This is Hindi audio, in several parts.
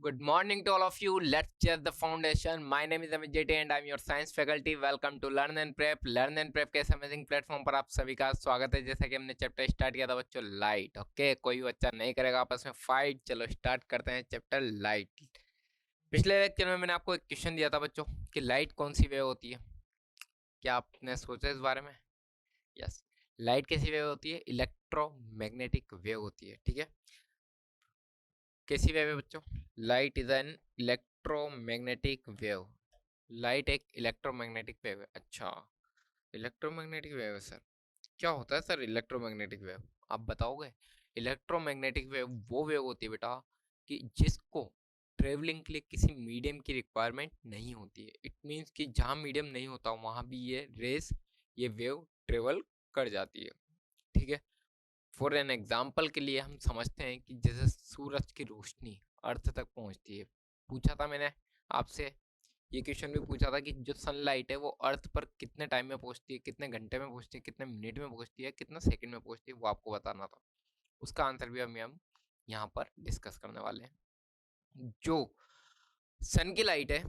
Good morning to all of you. Let's check the foundation. My name is Amit JT and I'm your science faculty. Welcome to Learn and Prep. Learn and Prep के इस अमेजिंग प्लेटफॉर्म पर आप सभी का स्वागत है। जैसा कि हमने चैप्टर स्टार्ट किया था बच्चों लाइट। ओके, कोई बच्चा नहीं करेगा आपस में फाइट। चलो स्टार्ट करते हैं चैप्टर लाइट। पिछले लेक्चर में मैंने आपको एक क्वेश्चन दिया था बच्चों कि लाइट कौन सी वेव होती है। क्या आपने सोचा इस बारे में? यस, लाइट कैसी वेव होती है? इलेक्ट्रोमैग्नेटिक वेव होती है। ठीक है, कैसी वेव है बच्चों? Light is an electromagnetic wave. Light एक इलेक्ट्रोमैग्नेटिक वेव है। अच्छा, इलेक्ट्रोमैग्नेटिक वेव है सर। क्या होता है सर इलेक्ट्रोमैग्नेटिक वेव, आप बताओगे? इलेक्ट्रोमैग्नेटिक वेव वो वेव होती है बेटा कि जिसको ट्रेवलिंग के लिए किसी मीडियम की रिक्वायरमेंट नहीं होती है। इट मीन्स कि जहाँ मीडियम नहीं होता वहाँ भी ये रेस, ये वेव ट्रेवल कर जाती है। ठीक है, फॉर एन एग्जाम्पल के लिए हम समझते हैं कि जैसे सूरज की रोशनी अर्थ तक पहुंचती है। पूछा था मैंने आपसे, ये क्वेश्चन भी पूछा था कि जो सनलाइट है वो अर्थ पर कितने टाइम में पहुंचती है, कितने घंटे में पहुंचती है, कितने मिनट में पहुंचती है, कितने सेकंड में पहुंचती है, वो आपको बताना था। उसका आंसर भी हम यहाँ पर डिस्कस करने वाले हैं। जो सन की लाइट है,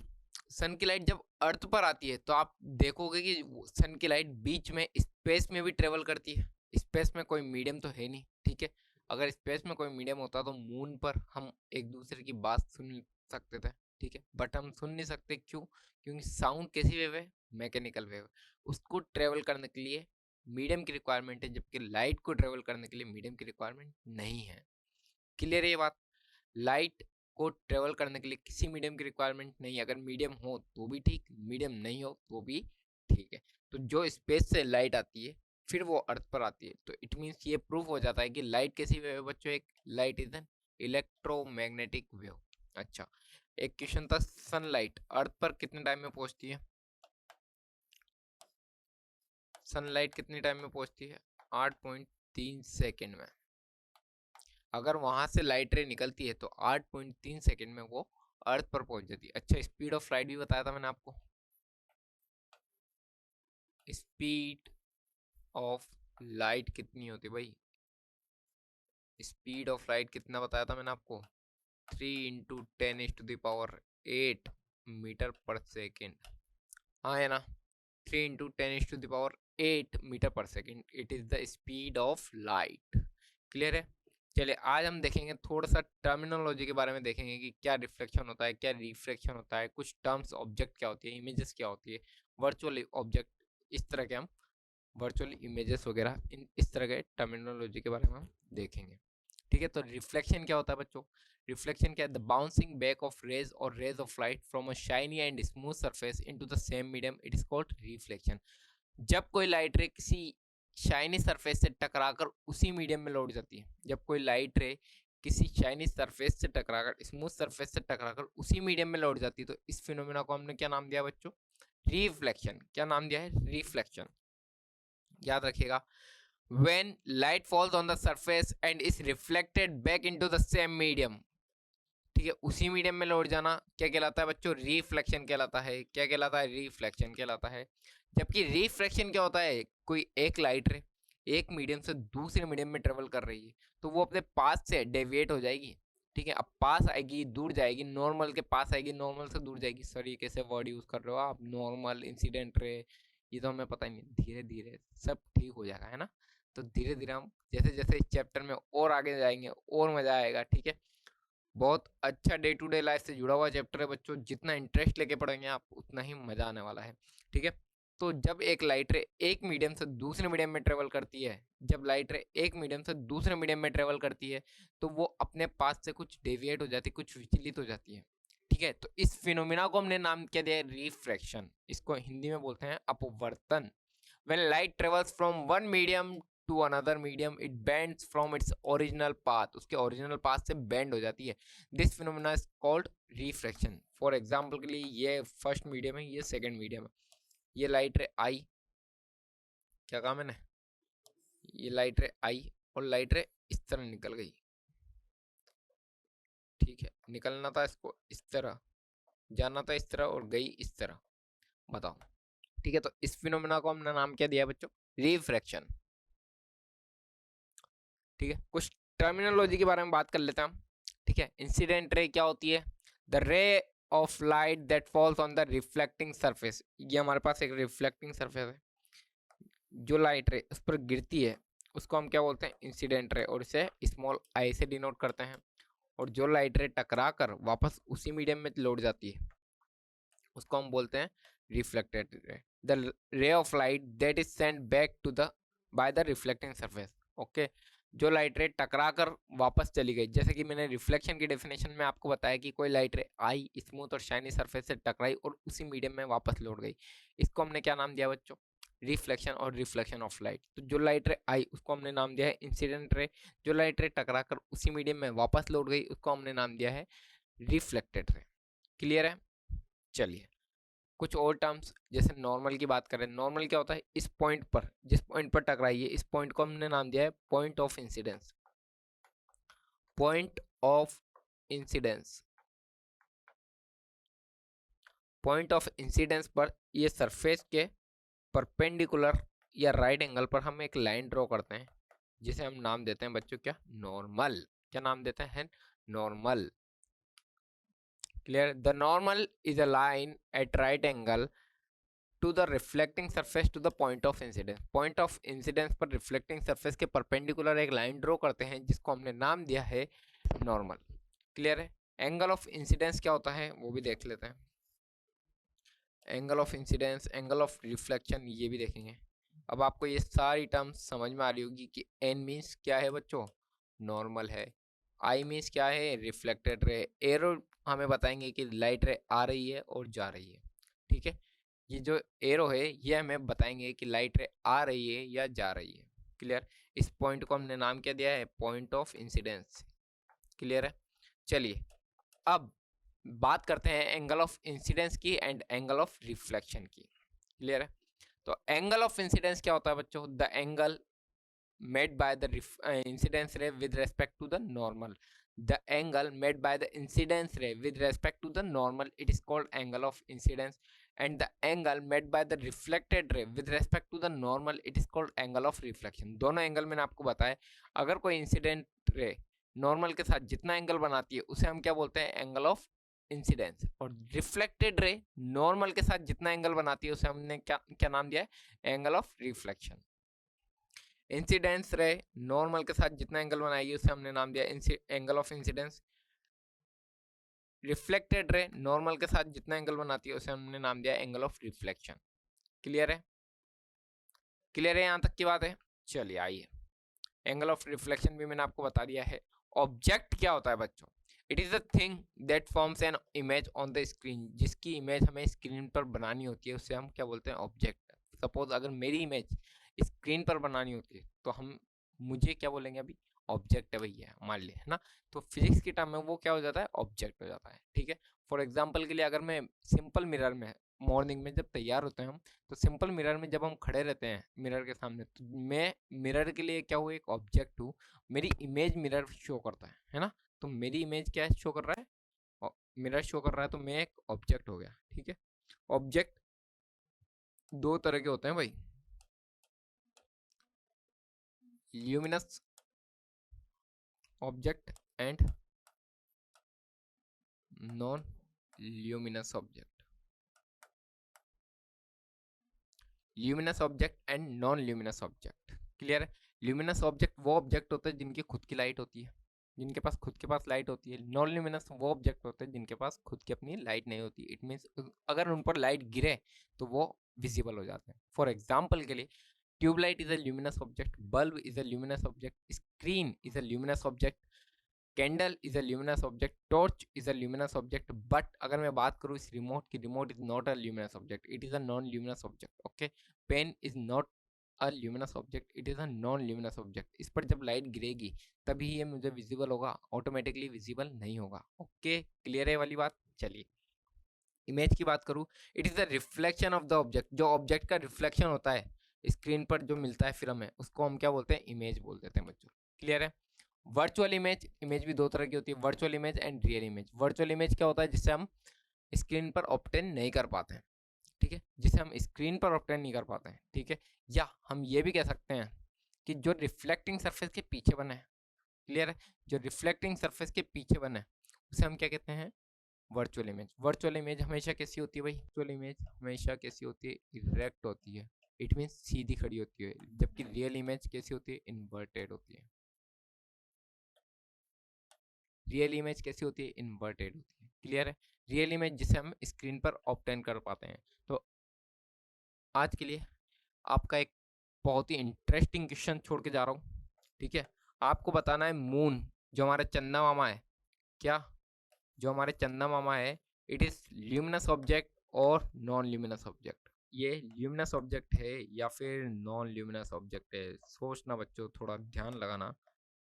सन की लाइट जब अर्थ पर आती है तो आप देखोगे कि सन की लाइट बीच में स्पेस में भी ट्रेवल करती है। स्पेस में कोई मीडियम तो है नहीं। ठीक है, अगर स्पेस में कोई मीडियम होता तो मून पर हम एक दूसरे की बात सुन सकते थे। ठीक है, बट हम सुन नहीं सकते। क्यों? क्योंकि साउंड कैसी वेव है? Mechanical wave. उसको ट्रेवल करने के लिए मीडियम की रिक्वायरमेंट है, जबकि लाइट को ट्रेवल करने के लिए मीडियम की रिक्वायरमेंट नहीं है। क्लियर है ये बात? लाइट को ट्रेवल करने के लिए किसी मीडियम की रिक्वायरमेंट नहीं है। अगर मीडियम हो तो भी ठीक, मीडियम नहीं हो तो भी ठीक है। तो जो स्पेस से लाइट आती है फिर वो अर्थ पर आती है, तो इट मीन्स ये प्रूफ हो जाता है कि लाइट कैसी वेव है बच्चों? एक light is an electromagnetic wave. अच्छा, एक क्वेश्चन था, सनलाइट अर्थ पर कितने टाइम में पहुंचती है? सनलाइट कितने टाइम में पहुंचती है? 8.3 सेकेंड में। अगर वहां से लाइट रे निकलती है तो 8.3 सेकेंड में वो अर्थ पर पहुंच जाती है। अच्छा, स्पीड ऑफ लाइट भी बताया था मैंने आपको। स्पीड ऑफ लाइट कितनी होती है भाई? स्पीड ऑफ लाइट कितना बताया था मैंने आपको? 3 × 10⁸ मीटर पर सेकेंड। हाँ है ना, 3 × 10⁸ मीटर पर second. It is the speed of light. Clear है? चलिए आज हम देखेंगे थोड़ा सा टर्मिनोलॉजी के बारे में, देखेंगे कि क्या रिफ्लेक्शन होता है, क्या रिफ्लेक्शन होता है, कुछ टर्म्स, ऑब्जेक्ट क्या होती है, इमेजेस क्या होती है, वर्चुअल ऑब्जेक्ट, इस तरह के हम वर्चुअल इमेजेस वगैरह, इस तरह के टर्मिनोलॉजी के बारे में हम देखेंगे। ठीक है, तो रिफ्लेक्शन क्या होता है बच्चों? रिफ्लेक्शन क्या है? The bouncing back of rays और rays of light from a shiny and smooth surface into the same medium, it is called reflection. जब कोई लाइट रे किसी शाइनी सरफेस से टकराकर उसी मीडियम में लौट जाती है, जब कोई लाइट रे किसी शाइनी सरफेस से टकराकर, स्मूथ सरफेस से टकराकर उसी मीडियम में लौट जाती है, तो इस फिनोमेना को हमने क्या नाम दिया बच्चों? रिफ्लेक्शन। क्या नाम दिया है? रिफ्लेक्शन। याद रखिएगा, when light falls on the surface and is reflected back into the same medium, ठीक है, उसी मीडियम में लौट जाना क्या कहलाता है बच्चों? रिफ्लेक्शन कहलाता है। क्या कहलाता है? रिफ्लेक्शन कहलाता है। जबकि रिफ्रैक्शन क्या होता है? कोई एक लाइट रे एक मीडियम से दूसरे मीडियम में ट्रेवल कर रही है तो वो अपने पास से डेविएट हो जाएगी। ठीक है, अब पास आएगी, दूर जाएगी, नॉर्मल के पास आएगी, नॉर्मल से दूर जाएगी। सर ये कैसे वर्ड यूज कर रहे हो आप? नॉर्मल, इंसिडेंट रे, ये तो हमें पता ही नहीं। धीरे धीरे सब ठीक हो जाएगा, है ना? तो धीरे धीरे हम जैसे जैसे इस चैप्टर में और आगे जाएंगे और मजा आएगा। ठीक है, बहुत अच्छा डे टू डे लाइफ से जुड़ा हुआ चैप्टर है बच्चों। जितना इंटरेस्ट लेके पढ़ेंगे आप उतना ही मजा आने वाला है। ठीक है, तो जब एक लाइट रे एक मीडियम से दूसरे मीडियम में ट्रेवल करती है, जब लाइट रे एक मीडियम से दूसरे मीडियम में ट्रेवल करती है तो वो अपने पास से कुछ डेविएट हो जाती है, कुछ विचलित हो जाती है। ठीक है, तो इस फिनोमिना को हमने नाम क्या दिया है? रिफ्रैक्शन। इसको हिंदी में बोलते हैं अपवर्तन। When light travels from one medium to another medium, it bends from its original path. उसके original path से bend हो जाती है। This phenomena is called refraction. For example के लिए ये first medium है, ये second medium है। ये लाइट रे आई, क्या कहा मैंने? ये लाइट रे आई और लाइट रे इस तरह निकल गई। ठीक है, निकलना था इसको इस तरह, जाना था इस तरह और गई इस तरह। बताओ। ठीक है, तो इस फिनोमेना को हमने नाम क्या दिया बच्चों? रिफ्रैक्शन। ठीक है, कुछ टर्मिनोलॉजी के बारे में बात कर लेते हैं हम। ठीक है, इंसिडेंट रे क्या होती है? The ray of light that falls on the reflecting surface, ये हमारे पास एक रिफ्लेक्टिंग सरफेस है, जो लाइट रे उस पर गिरती है उसको हम क्या बोलते हैं, इंसिडेंट रे, और इसे स्मॉल आई से डिनोट करते हैं। और जो लाइट रे टकरा कर वापस उसी मीडियम में लौट जाती है उसको हम बोलते हैं reflected ray, the ray of light that is sent back to the by the reflecting surface. Okay, जो लाइट रे टकरा कर वापस चली गई, जैसे कि मैंने रिफ्लेक्शन की डेफिनेशन में आपको बताया कि कोई लाइट रे आई, स्मूथ और शाइनी सरफेस से टकराई और उसी मीडियम में वापस लौट गई, इसको हमने क्या नाम दिया बच्चों, रिफ्लेक्शन और रिफ्लेक्शन ऑफ लाइट। तो जो लाइट रे आई उसको हमने नाम दिया है इंसिडेंट रे, जो लाइट रे टकरा कर उसी मीडियम में वापस लौट गई उसको हमने नाम दिया है रिफ्लेक्टेड रे। क्लियर है? चलिए कुछ और टर्म्स, जैसे नॉर्मल की बात करें, नॉर्मल क्या होता है, इस पॉइंट पर, जिस पॉइंट पर टकराई है इस पॉइंट को हमने नाम दिया है point of incidence. Point of incidence, point of incidence पर ये सरफेस के परपेंडिकुलर या राइट एंगल पर हम एक लाइन ड्रॉ करते हैं जिसे हम नाम देते हैं बच्चों क्या, नॉर्मल। क्या नाम देते हैं, normal. Clear? The normal is a line at right angle to the reflecting surface to the point of incidence. Point of incidence पर रिफ्लेक्टिंग सरफेस के परपेंडिकुलर एक लाइन ड्रॉ करते हैं जिसको हमने नाम दिया है नॉर्मल। क्लियर है? एंगल ऑफ इंसिडेंस क्या होता है वो भी देख लेते हैं। Angle of incidence, angle of reflection, ये भी देखेंगे। अब आपको ये सारी टर्म्स समझ में आ रही होगी कि एन मीन्स क्या है बच्चों, नॉर्मल है। आई मीन्स क्या है, रिफ्लेक्टेड रे। एरो हमें बताएंगे कि लाइट रे आ रही है और जा रही है। ठीक है, ये जो एरो है ये हमें बताएंगे कि लाइट रे आ रही है या जा रही है। क्लियर? इस पॉइंट को हमने नाम क्या दिया है, पॉइंट ऑफ इंसिडेंस। क्लियर है? चलिए अब बात करते हैं एंगल ऑफ इंसिडेंस की एंड एंगल ऑफ रिफ्लेक्शन की। क्लियर है? तो एंगल ऑफ इंसिडेंस क्या होता है बच्चों, the angle made by the incidence ray with respect to the normal. The angle made by the incidence ray with respect to the normal, it is called angle of incidence, and the angle made by the reflected ray with respect to the normal, it is called angle of reflection. दोनों एंगल मैंने आपको बताया, अगर कोई इंसिडेंट रे नॉर्मल के साथ जितना एंगल बनाती है उसे हम क्या बोलते हैं, एंगल ऑफ इंसिडेंस, और रिफ्लेक्टेड रे नॉर्मल के साथ जितना एंगल बनाती है उसे हमने क्या क्या नाम दिया है, एंगल ऑफ रिफ्लेक्शन। इंसिडेंस रे नॉर्मल के साथ जितना एंगल बनाएगी उसे हमने नाम दिया angle of incidence. Reflected ray normal के साथ जितना एंगल बनाती है उसे हमने नाम दिया एंगल ऑफ रिफ्लेक्शन। क्लियर है? क्लियर है? यहां तक की बात है? चलिए आइए, एंगल ऑफ रिफ्लेक्शन भी मैंने आपको बता दिया है। ऑब्जेक्ट क्या होता है बच्चों, it is a thing that forms an image on the screen. जिसकी इमेज हमें स्क्रीन पर बनानी होती है उसे हम क्या बोलते हैं, ऑब्जेक्ट। सपोज अगर मेरी इमेज स्क्रीन पर बनानी होती है तो हम मुझे क्या बोलेंगे, अभी ऑब्जेक्ट है भैया मान लिया, है ना। तो फिजिक्स की टर्म में वो क्या हो जाता है, ऑब्जेक्ट हो जाता है। ठीक है, फॉर एग्जाम्पल के लिए अगर मैं सिंपल मिरर में मॉर्निंग में जब तैयार होते हैं हम, तो सिंपल मिरर में जब हम खड़े रहते हैं मिरर के सामने, तो मैं मिरर के लिए क्या हूँ, एक ऑब्जेक्ट हूँ। मेरी इमेज मिरर शो करता है ना। तो मेरी इमेज क्या शो कर रहा है, मिरर शो कर रहा है, तो मैं एक ऑब्जेक्ट हो गया। ठीक है, ऑब्जेक्ट दो तरह के होते हैं भाई, luminous object and non luminous object. Luminous object and non luminous object. Clear है? ल्यूमिनस ऑब्जेक्ट वो ऑब्जेक्ट होते हैं जिनकी खुद की लाइट होती है, जिनके पास खुद के पास लाइट होती है। नॉन ल्यूमिनस वो ऑब्जेक्ट होते हैं जिनके पास खुद की अपनी लाइट नहीं होती। इट मीन्स अगर उन पर लाइट गिरे तो वो विजिबल हो जाते हैं। फॉर एग्जाम्पल के लिए, tubelight is a luminous object, bulb is a luminous object, screen is a luminous object, candle is a luminous object, torch is a luminous object. But अगर मैं बात करूँ इस रिमोट की, remote is not a luminous object, it is a non luminous object. Okay, pen is not a luminous object, it is a non luminous object. इस पर जब लाइट गिरेगी तभी ये मुझे विजिबल होगा, ऑटोमेटिकली विजिबल नहीं होगा। ओके, क्लियर है वाली बात? चलिए इमेज की बात करूँ, it is the reflection of the object. जो ऑब्जेक्ट का रिफ्लेक्शन होता है स्क्रीन पर जो मिलता है फिर हमें, उसको हम क्या बोलते हैं, इमेज बोल देते हैं बच्चों। क्लियर है? वर्चुअल इमेज, इमेज भी दो तरह की होती है, virtual image and real image. Virtual image क्या होता है, जिससे हम स्क्रीन पर ऑब्टेन नहीं कर पाते हैं। ठीक है, जिसे हम स्क्रीन पर ऑब्टेन नहीं कर पाते हैं। ठीक है, या हम ये भी कह सकते हैं कि जो रिफ्लेक्टिंग सरफेस के पीछे बना है। क्लियर है? जो रिफ्लेक्टिंग सरफेस के पीछे बना है उसे हम क्या कहते हैं, वर्चुअल इमेज हमेशा कैसी होती है भाई? वर्चुअल इमेज हमेशा कैसी होती है? इरेक्ट होती है, इट मीन्स सीधी खड़ी होती है, जबकि रियल इमेज कैसी होती है? इन्वर्टेड होती है। रियल इमेज कैसी होती है? इन्वर्टेड होती है। क्लियर है? रियल इमेज जिसे हम स्क्रीन पर ऑब्टेन कर पाते हैं। तो आज के लिए आपका एक बहुत ही इंटरेस्टिंग क्वेश्चन छोड़ के जा रहा हूँ, ठीक है? आपको बताना है मून जो हमारा चंदा मामा है, क्या जो हमारे चंदा मामा है, इट इज ल्यूमिनस ऑब्जेक्ट और नॉन ल्यूमिनस ऑब्जेक्ट? ये ल्यूमिनस ऑब्जेक्ट है या फिर नॉन ल्यूमिनस ऑब्जेक्ट है? सोचना बच्चों, थोड़ा ध्यान लगाना,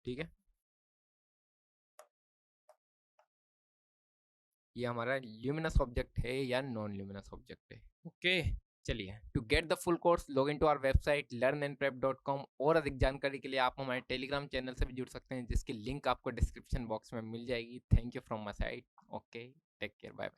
ठीक है? ये हमारा ल्यूमिनस ऑब्जेक्ट है या नॉन ल्यूमिनस ऑब्जेक्ट है? ओके, चलिए। To get the full course log in to our website learnandprep.com। और अधिक जानकारी के लिए आप हमारे टेलीग्राम चैनल से भी जुड़ सकते हैं, जिसकी लिंक आपको डिस्क्रिप्शन बॉक्स में मिल जाएगी। Thank you from my side. Okay, take care, bye bye.